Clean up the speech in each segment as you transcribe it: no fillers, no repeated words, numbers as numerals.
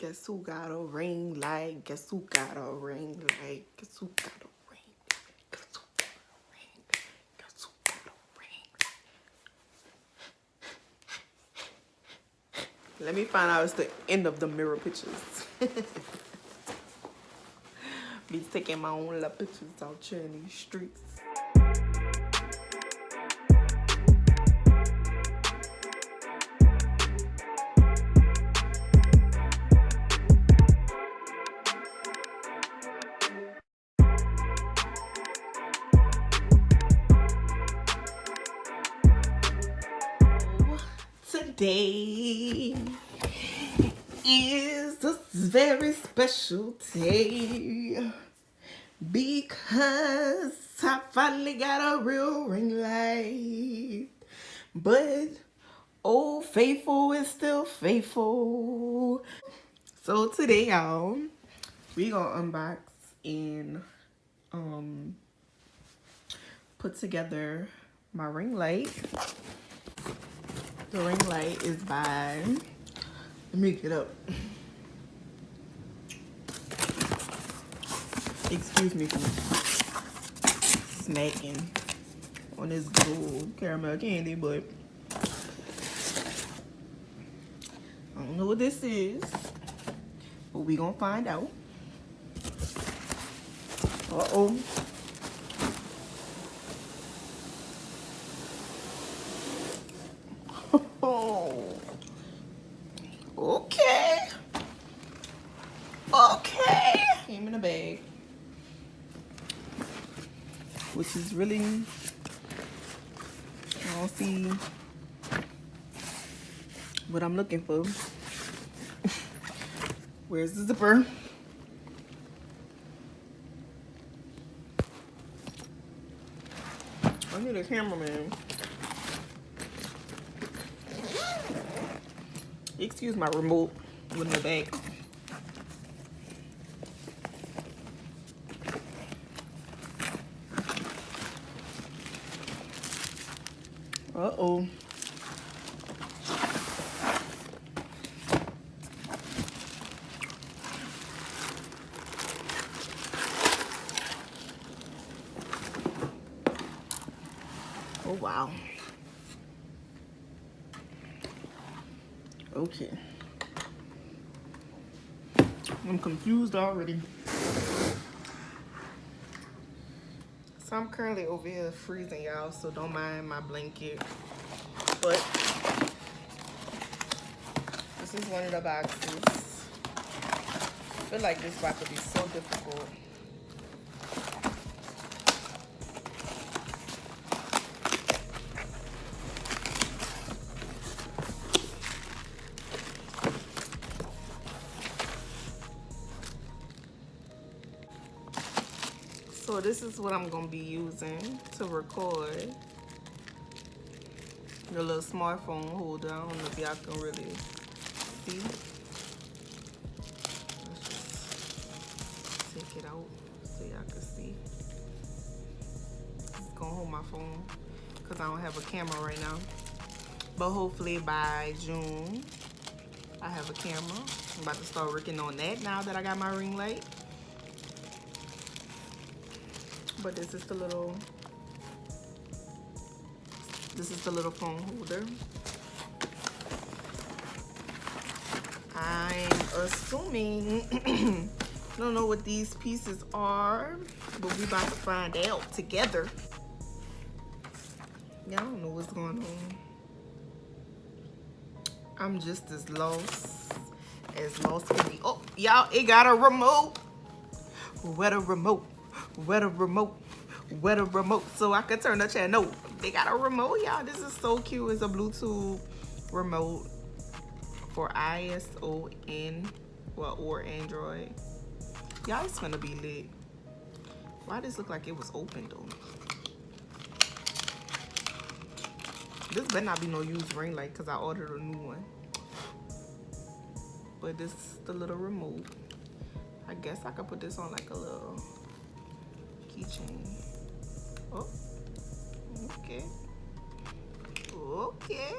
Guess who got a ring light? Guess who got a ring light? Guess who got a ring light? Guess who got a ring light? Guess who got a ring light? Let me find out it's the end of the mirror pictures. Be taking my own little pictures out here in these streets. Today is a very special day because I finally got a real ring light. But old faithful is still faithful. So today, y'all, we gonna unbox and put together my ring light. The ring light is by, let me get up. Excuse me for snacking on this gold caramel candy, but I don't know what this is, but we gonna find out. Uh-oh. Okay. Okay. Came in a bag. Which is really, I don't see what I'm looking for. Where's the zipper? I need a cameraman. Excuse my remote with the bag. Uh-oh. Oh, wow. Okay. I'm confused already. So I'm currently over here freezing, y'all, so don't mind my blanket. But this is one of the boxes. I feel like this about to be so difficult. So this is what I'm gonna be using to record. The little smartphone holder. I don't know if y'all can really see. Let's just take it out so y'all can see. It's gonna hold my phone because I don't have a camera right now. But hopefully by June, I have a camera. I'm about to start working on that now that I got my ring light. But this is the little phone holder. I'm assuming, I don't know what these pieces are, but we about to find out together. Yeah, I don't know what's going on. I'm just as lost can be. Oh, y'all, it got a remote. What a remote. What a remote. What a remote. So I could turn the channel. They got a remote, y'all. This is so cute. It's a Bluetooth remote for iOS or Android. Y'all, it's gonna be lit. Why does this look like it was open though? This better not be no used ring light because I ordered a new one. But this is the little remote. I guess I could put this on like a little keychain. Oh, okay. Okay.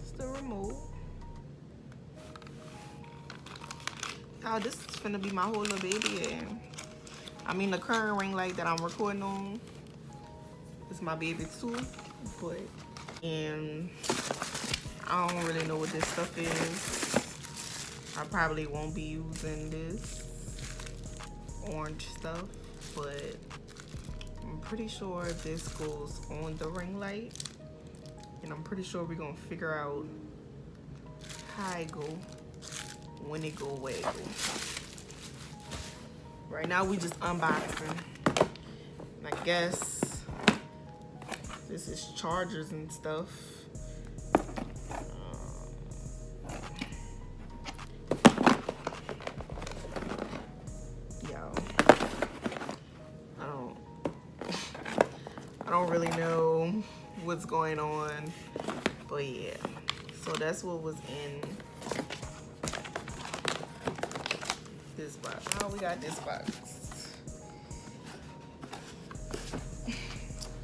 It's the remote. how this is finna be my whole little baby. And I mean, the current ring light that I'm recording on is my baby too, but and I don't really know what this stuff is. I probably won't be using this orange stuff, but I'm pretty sure this goes on the ring light, and I'm pretty sure we're gonna figure out how it go when it go away. Right now we just unboxing. And I guess this is chargers and stuff. I don't really know what's going on, but yeah. So that's what was in this box. Oh, we got this box.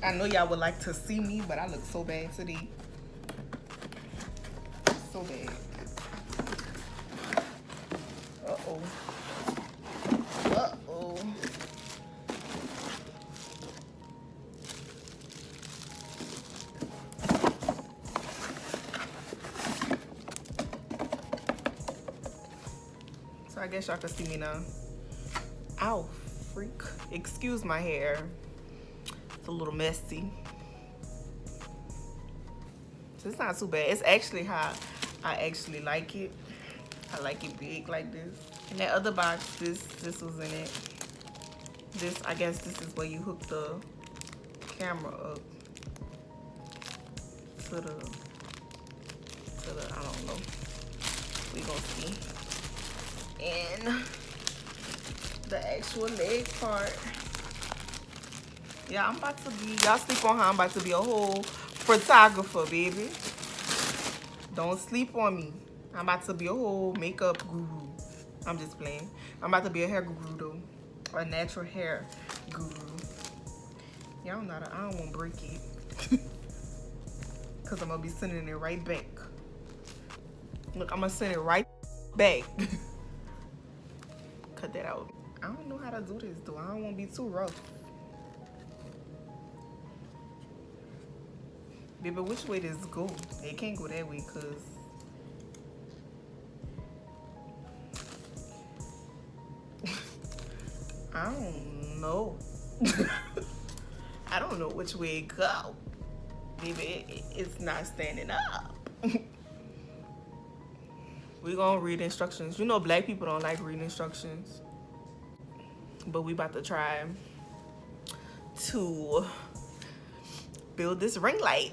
I know y'all would like to see me, but I look so bad today. So bad. Uh-oh. Uh-oh. So I guess y'all can see me now. Ow, freak. Excuse my hair. It's a little messy. So it's not too bad. It's actually how I actually like it. I like it big like this. In that other box, this was in it. This, I guess this is where you hook the camera up to the, I don't know. We gonna see. And the actual leg part. Yeah, I'm about to be, y'all sleep on how I'm about to be a whole photographer, baby. Don't sleep on me. I'm about to be a whole makeup guru. I'm just playing. I'm about to be a hair guru though. A natural hair guru. Y'all know that I don't want to break it. Cause I'm gonna be sending it right back. Look, I'm gonna send it right back. Cut that out. I don't know how to do this though. I don't want to be too rough. Baby, which way does this go? It can't go that way, cause I don't know. I don't know which way it go. Baby, it's not standing up. We gonna read instructions. You know black people don't like reading instructions. But we about to try to build this ring light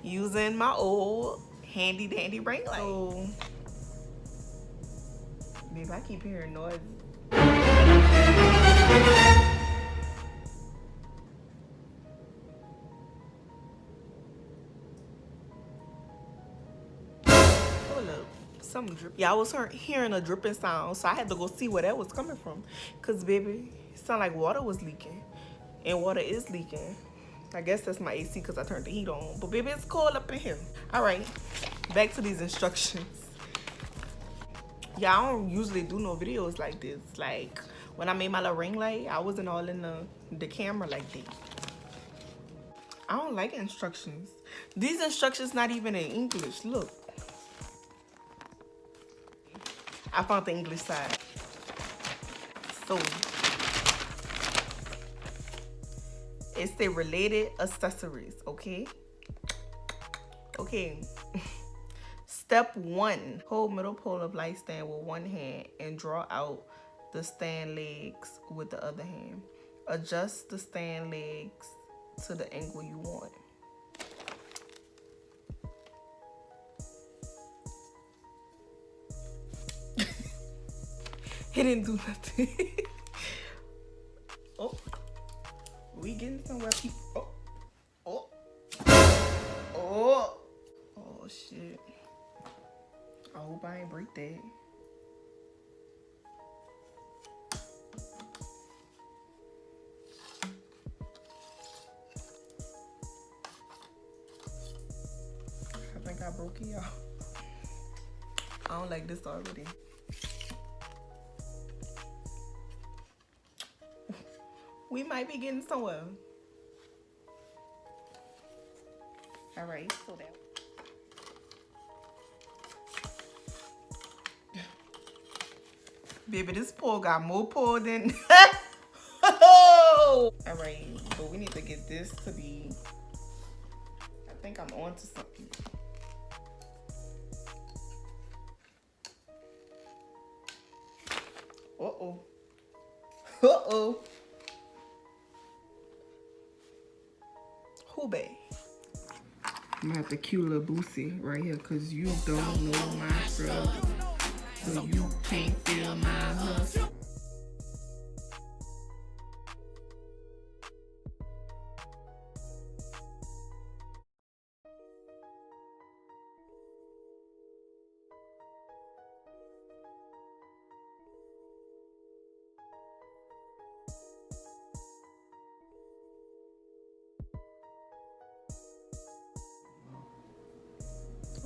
using my old handy dandy ring light. So, babe, I keep hearing noise. Hold up, something drip. Yeah, I was hearing a dripping sound, so I had to go see where that was coming from. Cause baby, it sounded like water was leaking, and water is leaking. I guess that's my AC because I turned the heat on. But baby, it's cold up in here. All right, back to these instructions. Yeah, I don't usually do no videos like this. Like when I made my little ring light, I wasn't all in the camera like that. I don't like instructions. These instructions not even in English. Look. I found the English side. So it's the related accessories, okay? Okay. Step 1, hold middle pole of light stand with one hand and draw out the stand legs with the other hand. Adjust the stand legs to the angle you want. He didn't do nothing. Oh, we getting somewhere, people. Oh, oh, oh, shit. I hope I ain't break that. I think I broke it, y'all. I don't like this already. We might be getting somewhere. All right, so that. Baby, this pole got more pole than. All right, but we need to get this to be. I think I'm on to something. Uh-oh. Uh-oh. Who bae? I'm gonna have to cue Lil Boosie right here, cause you don't know my struggle. So you can't feel my hustle.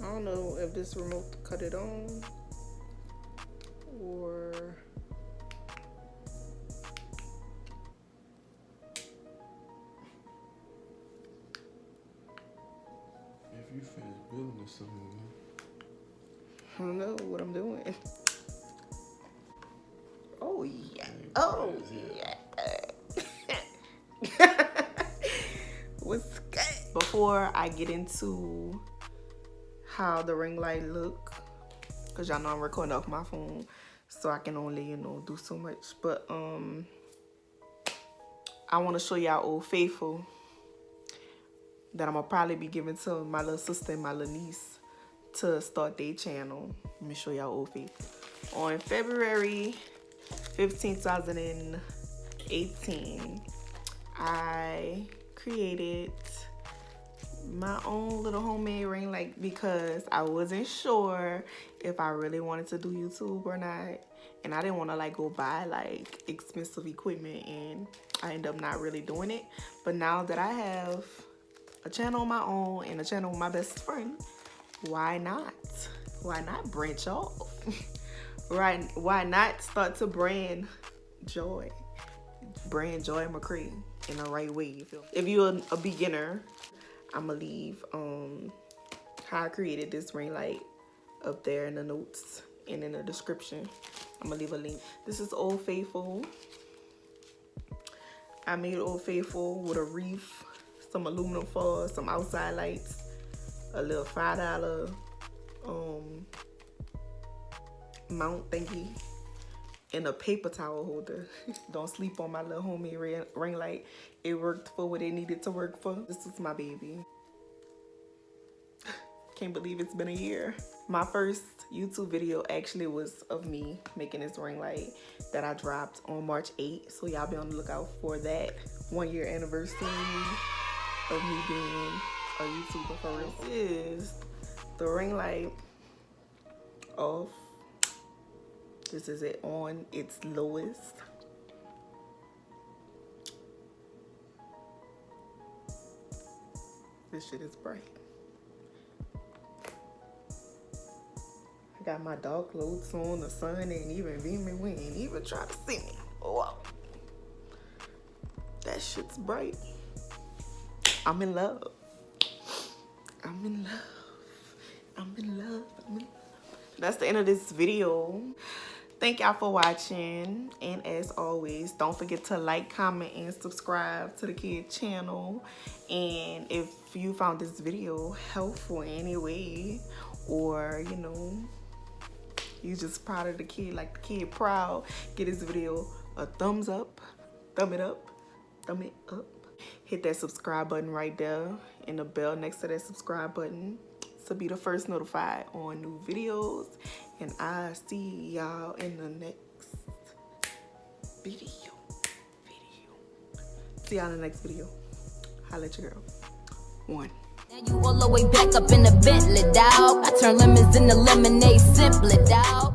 I don't know if this remote cut it on or if you finish building or something, I don't know what I'm doing. Oh yeah. Oh yeah. What's good? Before I get into how the ring light look, because y'all know I'm recording off my phone, so I can only, you know, do so much. But I want to show y'all Old Faithful that I'm gonna probably be giving to my little sister and my little niece to start their channel. Let me show y'all Old Faithful. On February 15, 2018, I created my own little homemade ring light because I wasn't sure if I really wanted to do YouTube or not, and I didn't want to like go buy like expensive equipment and I end up not really doing it. But now that I have a channel on my own and a channel with my best friend, why not branch off? Right? Why not start to brand Joy McCree in the right way? You feel? If you're a beginner, I'm gonna leave how I created this ring light up there in the notes and in the description. I'm gonna leave a link. This is Old Faithful. I made Old Faithful with a wreath, some aluminum foil, some outside lights, a little $5 mount thingy, and a paper towel holder. Don't sleep on my little homemade ring light. It worked for what it needed to work for. This is my baby. Can't believe it's been a year. My first YouTube video actually was of me making this ring light that I dropped on March 8th. So y'all be on the lookout for that 1 year anniversary of me being a YouTuber for real. This is the ring light off. This is it on its lowest. This shit is bright. I got my dark clothes on. The sun ain't even beaming. We ain't even trying to see me. Whoa. That shit's bright. I'm in love. I'm in love. I'm in love. I'm in love. That's the end of this video. Thank y'all for watching, and as always, don't forget to like, comment, and subscribe to the kid channel. And if you found this video helpful in any way, or you know, you just proud of the kid, like the kid proud, get this video a thumbs up, thumb it up, hit that subscribe button right there and the bell next to that subscribe button to be the first notified on new videos. And I'll see y'all in the next video. See y'all in the next video. Holla at your girl. One. Now you all the way back up in the Bentley, dog. I turn lemons into lemonade simply, dog.